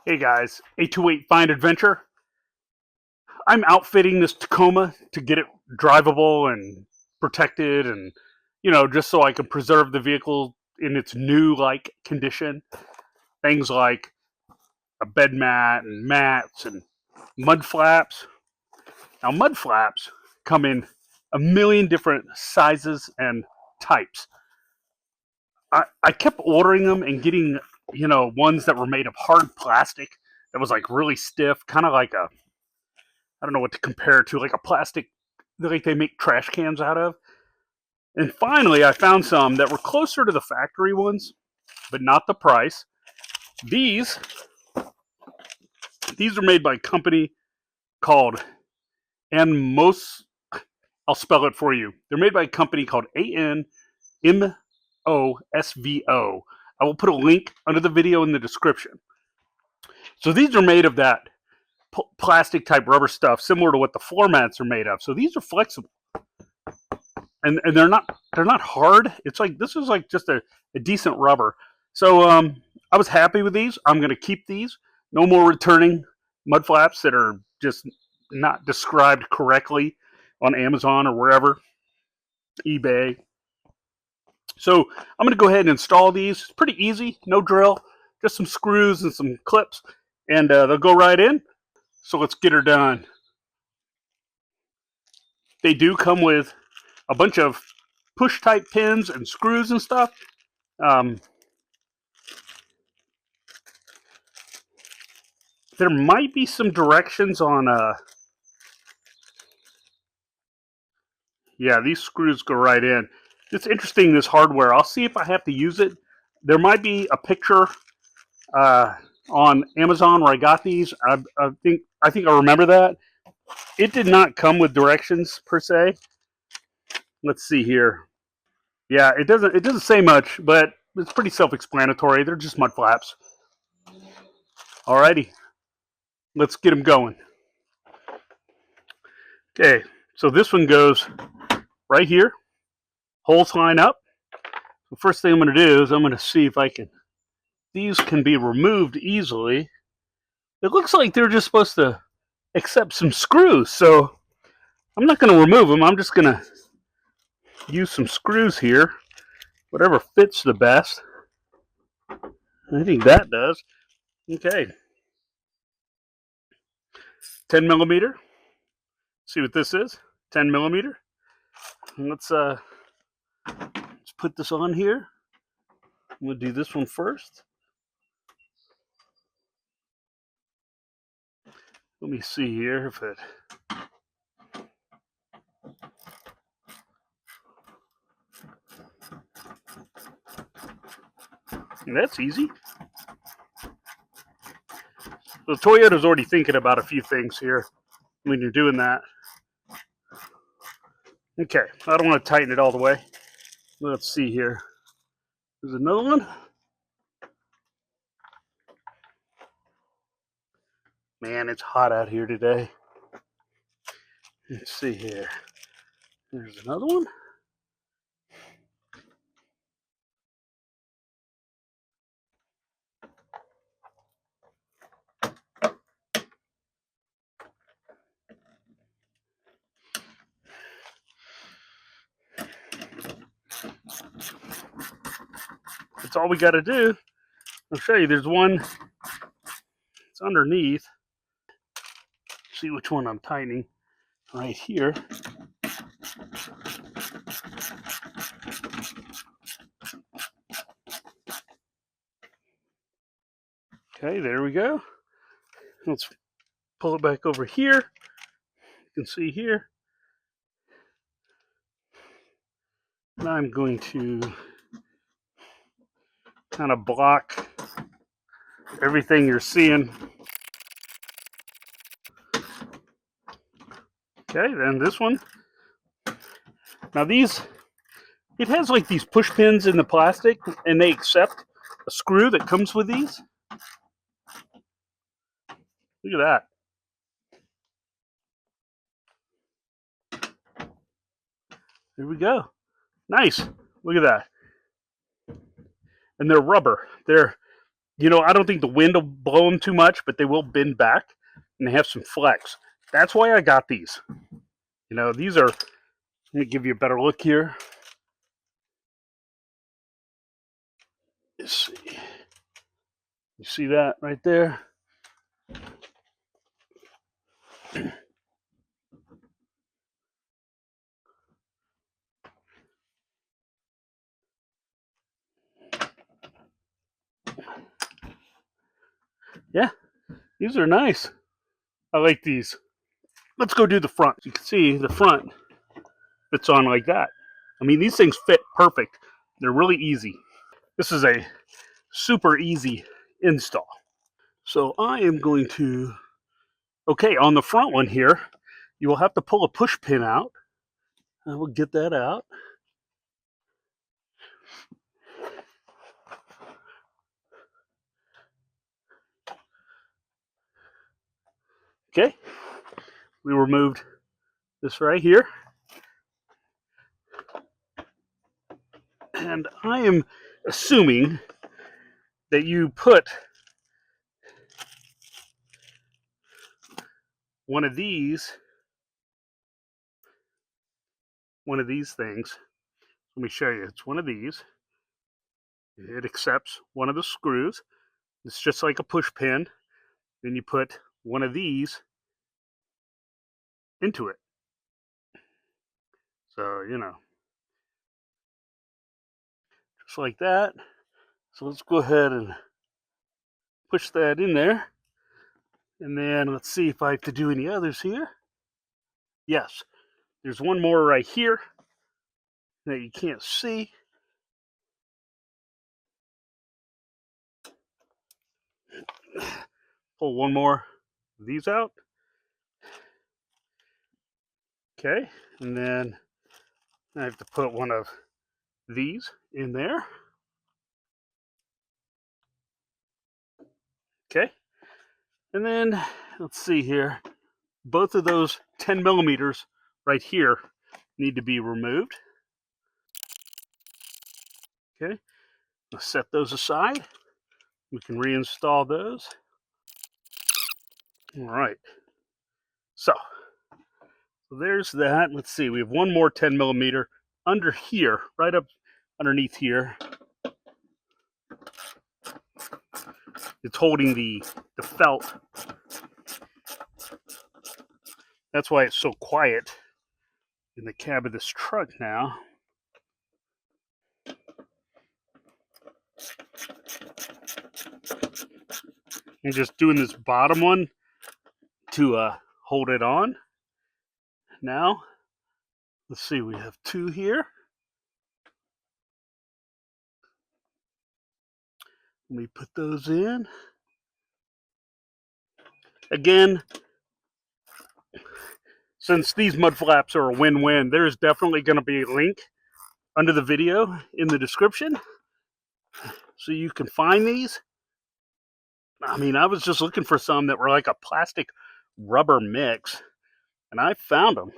Hey guys, 828 Find Adventure. I'm outfitting this Tacoma to get it drivable and protected and, just so I can preserve the vehicle in its new like condition. Things like a bed mat and mats and mud flaps. Now, mud flaps come in a million different sizes and types. I kept ordering them and getting, ones that were made of hard plastic that was like really stiff, kind of like I don't know what to compare it to, like a plastic, like they make trash cans out of. And finally, I found some that were closer to the factory ones, but not the price. These are made by a company called Anmos. I'll spell it for you. They're made by a company called ANMOSVO. I will put a link under the video in the description. So these are made of that plastic type rubber stuff, similar to what the floor mats are made of. So these are flexible, and they're not hard. It's like this is like just a decent rubber. So I was happy with these. I'm going to keep these. No more returning mud flaps that are just not described correctly on Amazon or wherever, eBay. So I'm going to go ahead and install these. It's pretty easy, no drill, just some screws and some clips, and they'll go right in. So let's get her done. They do come with a bunch of push type pins and screws and stuff. There might be some directions on yeah, these screws go right in. It's interesting, this hardware. I'll see if I have to use it. There might be a picture on Amazon where I got these. I think I remember that. It did not come with directions per se. Let's see here. Yeah, it doesn't say much, but it's pretty self-explanatory. They're just mud flaps. Alrighty, let's get them going. Okay, so this one goes right here. Holes line up. The first thing I'm going to do is I'm going to see if these can be removed easily. It looks like they're just supposed to accept some screws, so I'm not going to remove them. I'm just going to use some screws here, whatever fits the best. I think that does. Okay. 10 millimeter. See what this is? 10 millimeter. Let's put this on here. I'm going to do this one first. Let me see here if it... That's easy. So Toyota's already thinking about a few things here when you're doing that. Okay, I don't want to tighten it all the way. Let's see here. There's another one. Man, it's hot out here today. Let's see here. There's another one. That's all we got to do. I'll show you. There's one. It's underneath. See which one I'm tightening. Right here. Okay, there we go. Let's pull it back over here. You can see here. Now I'm going to kind of block everything you're seeing. Okay, then this one. Now these, it has like these push pins in the plastic, and they accept a screw that comes with these. Look at that. There we go. Nice. Look at that. And they're rubber. They're You know, I don't think the wind will blow them too much, but they will bend back and they have some flex. That's why I got these. You know, these are, let me give you a better look here. Let's see. You see that right there? Yeah, these are nice. I like these. Let's go do the front. You can see the front fits on like that. I mean, these things fit perfect. They're really easy. This is a super easy install. So I am going to, okay, on the front one here, you will have to pull a push pin out. I will get that out. Okay, we removed this right here. And I am assuming that you put one of these things. Let me show you. It's one of these. It accepts one of the screws. It's just like a push pin. Then you put one of these into it. So, you know, just like that. So let's go ahead and push that in there. And then let's see if I have to do any others here. Yes, there's one more right here that you can't see. Pull one more of these out. Okay, and then I have to put one of these in there. Okay, and then let's see here. Both of those 10 millimeters right here need to be removed. Okay, let's set those aside. We can reinstall those. All right, so there's that. Let's see, we have one more 10 millimeter under here, right up underneath here. It's holding the felt. That's why it's so quiet in the cab of this truck now. I'm just doing this bottom one to hold it on. Now, let's see, we have two here. Let me put those in. Again, since these mud flaps are a win-win, there's definitely going to be a link under the video in the description so you can find these. I mean, I was just looking for some that were like a plastic rubber mix, and I found them.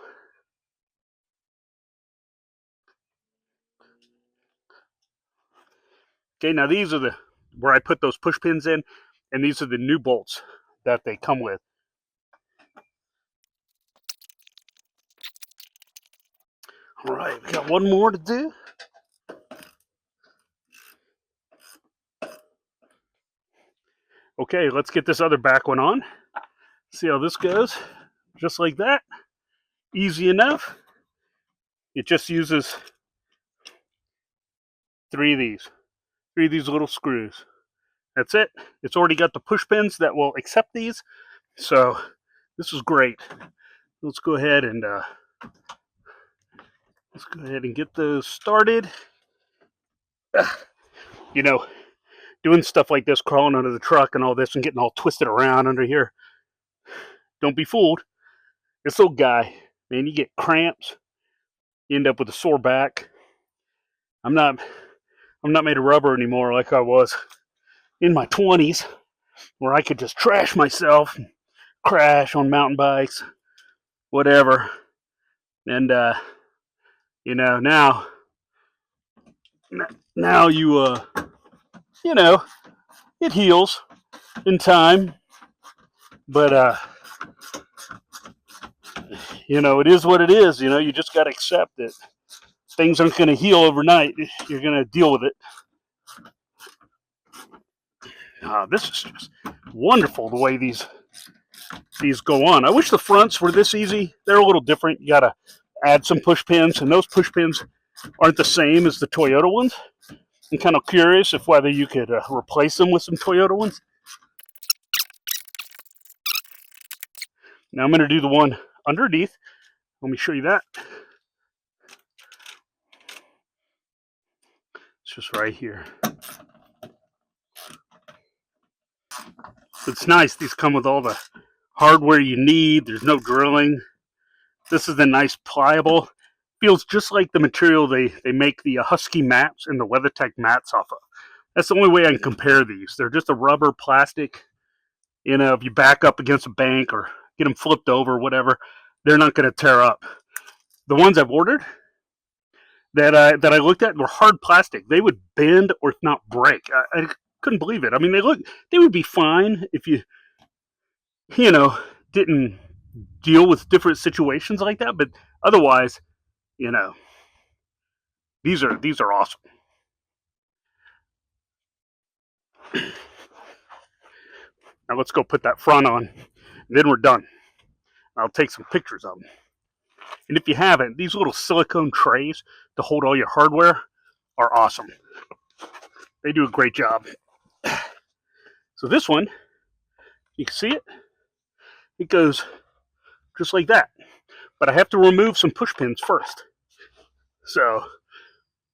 Okay, now these are the where I put those push pins in, and these are the new bolts that they come with. All right, we got one more to do. Okay, let's get this other back one on. See how this goes. Just like that. Easy enough. It just uses three of these little screws. That's it. It's already got the push pins that will accept these. So this is great. Let's go ahead and get those started. You know, doing stuff like this, crawling under the truck and all this and getting all twisted around under here. Don't be fooled. This old guy, man, you get cramps. You end up with a sore back. I'm not made of rubber anymore like I was in my 20s, where I could just trash myself, crash on mountain bikes, whatever. And you know, now you you know, it heals in time, but you know, it is what it is. You know, you just got to accept it. Things aren't going to heal overnight. You're going to deal with it. This is just wonderful the way these go on. I wish the fronts were this easy. They're a little different. You got to add some push pins, and those push pins aren't the same as the Toyota ones. I'm kind of curious if whether you could replace them with some Toyota ones. Now I'm going to do the one underneath. Let me show you that. It's just right here. It's nice. These come with all the hardware you need. There's no drilling. This is the nice pliable. Feels just like the material they make the Husky mats and the WeatherTech mats off of. That's the only way I can compare these. They're just a rubber plastic. You know, if you back up against a bank or get them flipped over, whatever, they're not going to tear up. The ones I've ordered that I looked at were hard plastic. They would bend or if not break. I couldn't believe it. I mean, they would be fine if you know, didn't deal with different situations like that. But otherwise, you know, these are awesome. Now let's go put that front on, and then we're done. I'll take some pictures of them. And if you haven't, these little silicone trays to hold all your hardware are awesome. They do a great job. So this one, you can see it. It goes just like that. But I have to remove some push pins first. So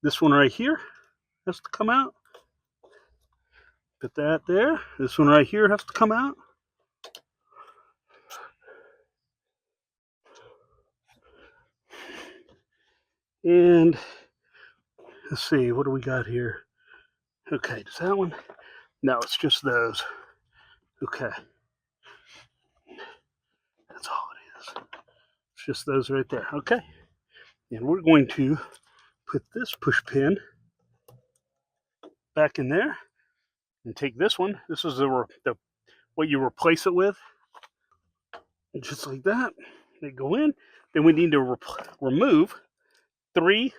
this one right here has to come out. Put that there. This one right here has to come out. And let's see, what do we got here? Okay, does that one? No, it's just those. Okay. That's all it is. It's just those right there. Okay. And we're going to put this push pin back in there and take this one. This is the what you replace it with. And just like that. They go in. Then we need to remove 3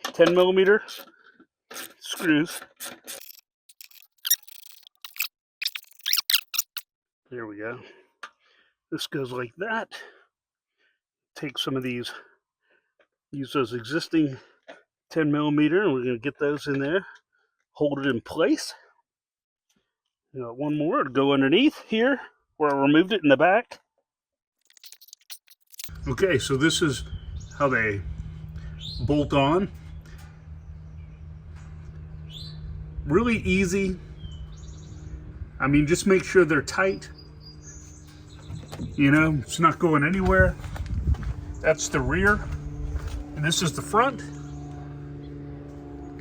10mm screws. There we go. This goes like that. Take some of these, use those existing 10mm, and we're going to get those in there. Hold it in place. You got one more to go underneath here where I removed it in the back. Okay, so this is how they bolt on. Really easy. I mean, just make sure they're tight. You know, it's not going anywhere. That's the rear. And this is the front,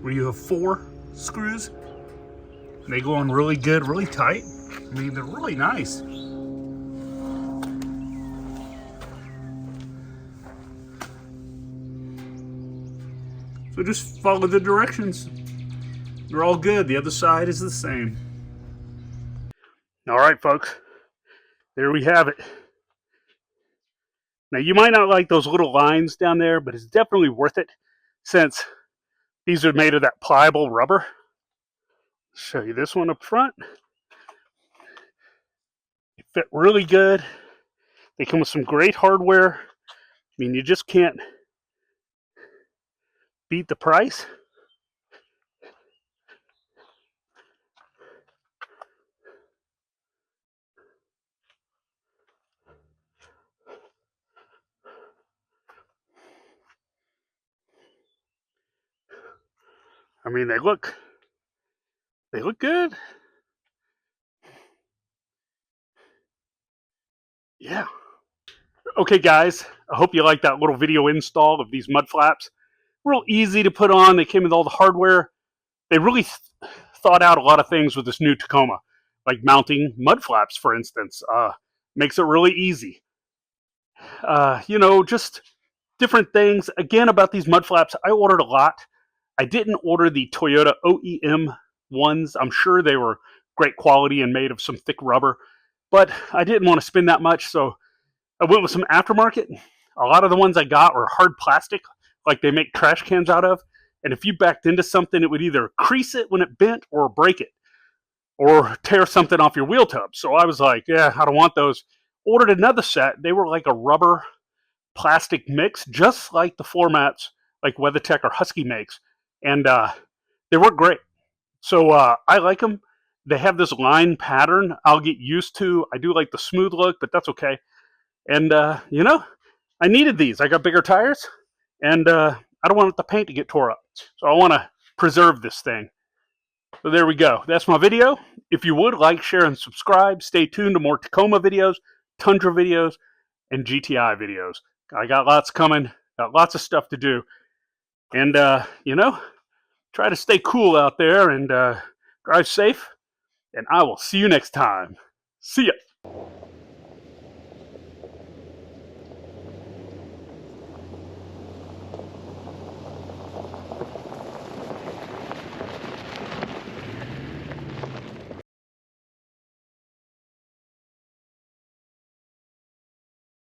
where you have 4 screws. And they go on really good, really tight. I mean, they're really nice. So just follow the directions. They're all good. The other side is the same. All right, folks. There we have it. Now, you might not like those little lines down there, but it's definitely worth it since these are made of that pliable rubber. Show you this one up front. They fit really good. They come with some great hardware. I mean, you just can't beat the price. I mean, they look good. Yeah. Okay, guys, I hope you liked that little video install of these mud flaps. Real easy to put on. They came with all the hardware. They really thought out a lot of things with this new Tacoma, like mounting mud flaps, for instance. Makes it really easy. You know, just different things. Again, about these mud flaps, I ordered a lot. I didn't order the Toyota OEM ones. I'm sure they were great quality and made of some thick rubber, but I didn't want to spend that much, so I went with some aftermarket. A lot of the ones I got were hard plastic, like they make trash cans out of, and if you backed into something, it would either crease it when it bent or break it, or tear something off your wheel tub. So I was like, yeah, I don't want those. Ordered another set. They were like a rubber plastic mix, just like the floor mats like WeatherTech or Husky makes. And they work great. So I like them. They have this line pattern I'll get used to. I do like the smooth look, but that's okay. And, I needed these. I got bigger tires, and I don't want the paint to get tore up. So I want to preserve this thing. So there we go. That's my video. If you would, like, share, and subscribe. Stay tuned to more Tacoma videos, Tundra videos, and GTI videos. I got lots coming. Got lots of stuff to do. And, try to stay cool out there and drive safe. And I will see you next time. See ya.